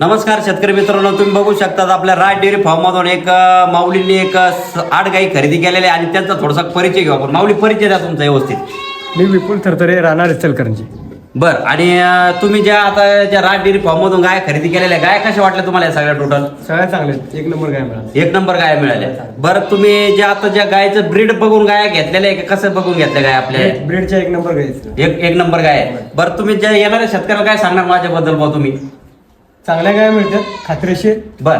नमस्कार शेतकरी मित्रांनो, तुम्ही बघू शकता आपल्या राज डेअरी फार्म मधून एक माऊलींनी एक 8 गाई खरेदी केलेल्या आणि त्यांचा थोडासा परिचय घेऊ आपण. माऊली, परिचय द्या तुमचा व्यवस्थित. मी विपुल थरथरे, राहणार इचलकरंजी. बर, आणि तुम्ही ज्या आता ज्या राज डेअरी फार्म मधून गाय खरेदी केलेल्या, गाय कशा वाटल्या तुम्हाला या सगळ्या टोटल? सगळ्या चांगले, एक नंबर गाय मिळाली. एक नंबर गाय मिळाल्या. बरं, तुम्ही ज्या आता ज्या गायचं ब्रीड बघून गाय घेतलेल्या आहे का, कसं बघून घेतल्या गाय आपल्या? ब्रीडच्या एक नंबर गाय. एक नंबर गाय आहे. बरं, तुम्ही ज्या येणाऱ्या शेतकऱ्याला काय सांगणार माझ्याबद्दल बा तुम्ही? चांगल्या गाय मिळतात, खात्रीशीर. बर,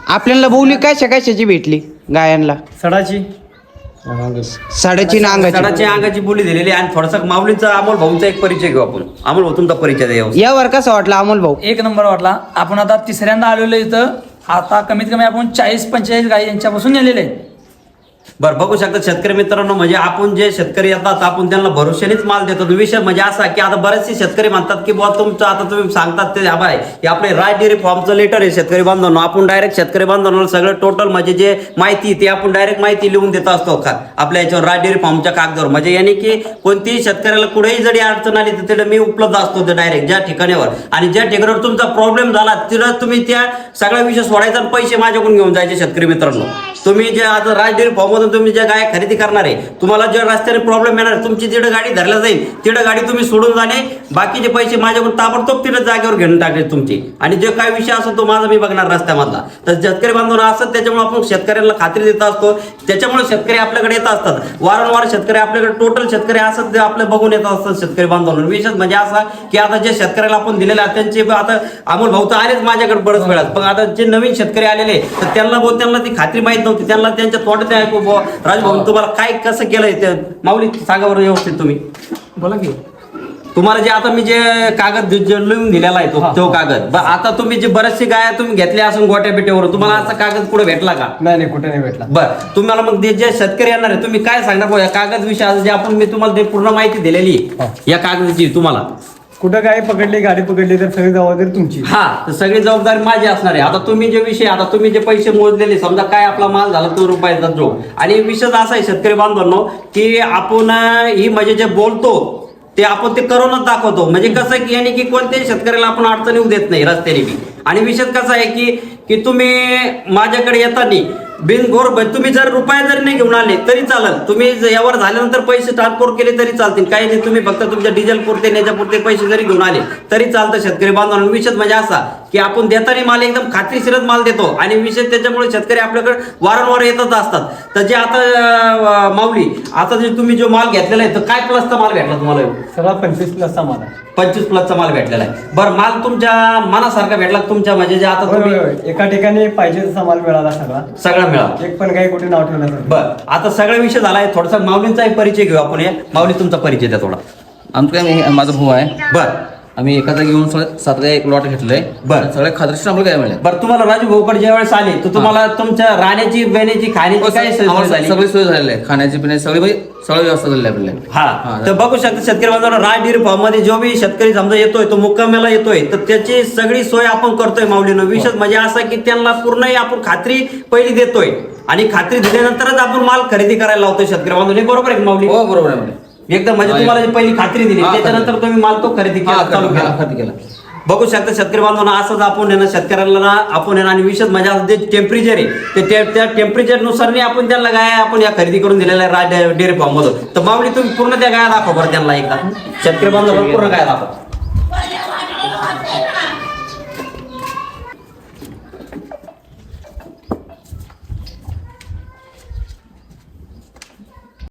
आपल्याला बोली कशाची भेटली गायांना? सडाची, साडेची नांगाची. सडाची अंगाची बोली दिलेली आहे. आणि थोडासा माऊलीचा अमोल भाऊचा एक परिचय घेऊ आपण. अमोल भाऊ, तुमचा परिचय द्या. यावर कसा वाटला अमोल भाऊ? एक नंबर वाटला. आपण आता तिसऱ्यांदा आलेलो इथं. आता कमीत कमी आपण 40-45 गाई यांच्यापासून नेलेले आहेत. बरं, बघू शकता शेतकरी मित्रांनो, म्हणजे आपण जे शेतकरी येतात आपण त्यांना भरोशानेच माल देतो. विषय म्हणजे असा की आता बरेचसे शेतकरी म्हणतात की बुवा तुमचं आता तुम्ही सांगतात ते बाय की आपले राज डेअरी फॉर्मचं लेटर आहे शेतकरी बांधवांनो, आपण डायरेक्ट शेतकरी बांधवांना सगळं टोटल म्हणजे जे माहिती ते आपण डायरेक्ट माहिती लिहून देत असतो का आपल्या याच्यावर राज डेअरी फॉर्मच्या कागदावर. म्हणजे याने की कोणतीही शेतकऱ्याला कुठेही जरी अडचण आली तर तिथे मी उपलब्ध असतो डायरेक्ट ज्या ठिकाणावर. आणि ज्या ठिकाणावर तुमचा प्रॉब्लेम झाला तिथं तुम्ही त्या सगळ्या विषय सोडायचा आणि पैसे माझ्याकडून घेऊन जायचे. शेतकरी मित्रांनो, तुम्ही जे आता राज डेअरी फॉर्म मधून तुम्ही ज्या गाय खरेदी करणार आहे, तुम्हाला ज्या रस्त्याने प्रॉब्लेम येणार तुमची तिथं गाडी धरल्या जाईल, तिथं गाडी तुम्ही सोडून जाणे, बाकीचे पैसे माझ्याकडून ताबडतोब तिथं जागेवर घेऊन टाकले तुमची. आणि जे काय विषय असतो तो माझा मी बघणार रस्त्यामधला. तर शेतकरी बांधवांना असत, त्याच्यामुळे आपण शेतकऱ्यांना खात्री देत असतो. त्याच्यामुळे शेतकरी आपल्याकडे येत असतात वारंवार. शेतकरी आपल्याकडे टोटल शेतकरी असत ते आपल्या बघून येत असतात शेतकरी बांधवांना. विशेष म्हणजे असा की आता जे शेतकऱ्याला आपण दिलेले त्यांचे आता अमोल भाऊ तर आलेच माझ्याकडे बरंच वेळात, पण आता जे नवीन शेतकरी आलेले तर त्यांना ती खात्री माहित नव्हती. त्यांना त्यांच्या तोंडात ऐकू राजभाऊ तुम्हाला काय कसं केलंय ते माऊली सांगा बरं व्यवस्थित तुम्ही. बोला की. तुम्हाला जे आता मी जे कागद लिहून दिलेला आहे तो कागद, आता तुम्ही जे बरेचसे गाय तुम्ही घेतल्या असून गोट्या पेटेवर, तुम्हाला असा कागद पुढे भेटला का? नाही, कुठे नाही भेटला. बरं, तुम्हाला मग जे शेतकरी येणार आहे तुम्ही काय सांगणार या कागद विषयी जे आपण मी तुम्हाला पूर्ण माहिती दिलेली या कागदाची तुम्हाला? कुठं गाय पकडली, गाडी पकडली तर सगळी जबाबदारी तुमची. हा, तर सगळी जबाबदारी माझी असणार आहे. आता तुम्ही जे विषय आता तुम्ही जे पैसे मोजलेले समजा काय आपला माल झाला तो रुपयाचा जो, आणि विषय असा आहे शेतकरी बांधवांनो की आपण ही म्हणजे जे बोलतो ते आपण ते करूनच दाखवतो. म्हणजे कसं की याने की कोणत्याही शेतकऱ्याला आपण अडचण येऊ देत नाही रस्त्याने बी. आणि विषय कसा आहे की तुम्ही माझ्याकडे येताना बिनघोर तुम्ही जर रुपये जरी नाही घेऊन आले तरी चालेल. तुम्ही यावर झाल्यानंतर पैसे ट्रान्सफर केले तरी चालतील, काही नाही. तुम्ही फक्त तुमच्या डिझेल पुरते नेच्यापुरते पैसे जरी घेऊन आले तरी चालतं शेतकरी बांधवांना. विषय म्हणजे असा की आपण देताना माल एकदम खात्रीशीरच माल देतो. आणि विषय त्याच्यामुळे शेतकरी आपल्याकडे वारंवार येतच असतात. तर जे आता माऊली आता जे तुम्ही जो माल घेतलेला आहे तर काय प्लसचा माल भेटला तुम्हाला? सगळा 25+ माल आहे. 25 प्लसचा माल भेटलेला आहे. बरं, माल तुमच्या मनासारखा भेटला तुमच्या म्हणजे जे आता तुम्ही एका ठिकाणी पाहिजे तसा माल मिळाला सगळा मिळाला. एक पण काही कुठे नाव ठेवलं. बर, आता सगळा विषय झालाय. थोडासा माऊलींचा परिचय घेऊ आपण. माऊली, तुमचा परिचय द्या थोडा. आमचं माझा भाऊ आहे. बर, आम्ही एका जागी येऊन 7 एक लॉट घेतलंय. बरं. सगळ्या खात्रीशीर आपल्याला काय मिळेल. बरं, तुम्हाला राजू भाऊकडे ज्या वेळेस आले तर तुम्हाला तुमच्या राहण्याची बेण्याची खाण्याची काय सोय झाली? सगळी सोय झालेली आहे, खाण्याची पिण्याची सगळी व्यवस्था झालेली आहे आपल्याला. हा, तर बघू शकता शेतकरी बांधवांना राज डेअरी फार्म मध्ये जो बी शेतकरी समजा येतोय तो मुक्कामाला येतोय तर त्याची सगळी सोय आपण करतोय माऊलीनं. विशेष म्हणजे असं की त्यांना पूर्ण आपण खात्री पहिली देतोय आणि खात्री दिल्यानंतरच आपण माल खरेदी करायला लावतोय शेतकरी बांधवांनी. बरोबर आहे माऊली? हो, बरोबर आहे. एकदम म्हणजे तुम्हाला जी पहिली खात्री दिली त्याच्यानंतर तुम्ही माल तो खरेदी चालू केला. बघू शकता शेतकरी बांधवांना असंच आपण शेतकऱ्यांना आपण आणि विशेष म्हणजे जे टेम्परेचर आहे त्या टेम्परेचरनुसार आपण त्यांना गाय आपण या खरेदी करून दिलेल्या राज डेअरी फार्म मधून. तर माऊली तुम्ही पूर्ण त्या गाय दाखवा बरं त्यांना एकदा. शेतकरी बांधवांना पूर्ण गाय दाखवा.